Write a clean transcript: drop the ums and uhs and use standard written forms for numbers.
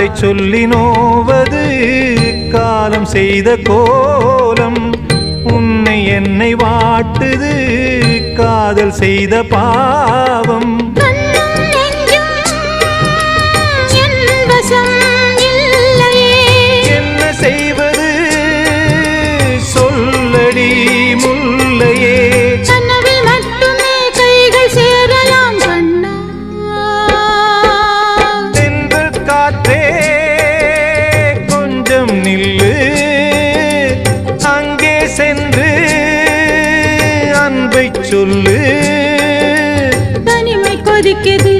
காதலை சொல்லி நோவது காலம் செய்த கோலம். உன்னை என்னை வாட்டுது காதல் செய்த பாவம். என்ன செய்வது சொல்லடி முல்லையே. கனவில் மட்டுமே கைகள் சேரலாம் கண்ணா. தென்றல் காற்றே கொஞ்சம் நில்லு, அங்கே சென்று அன்பை சொல்லு. தனிமை கொதிக்குது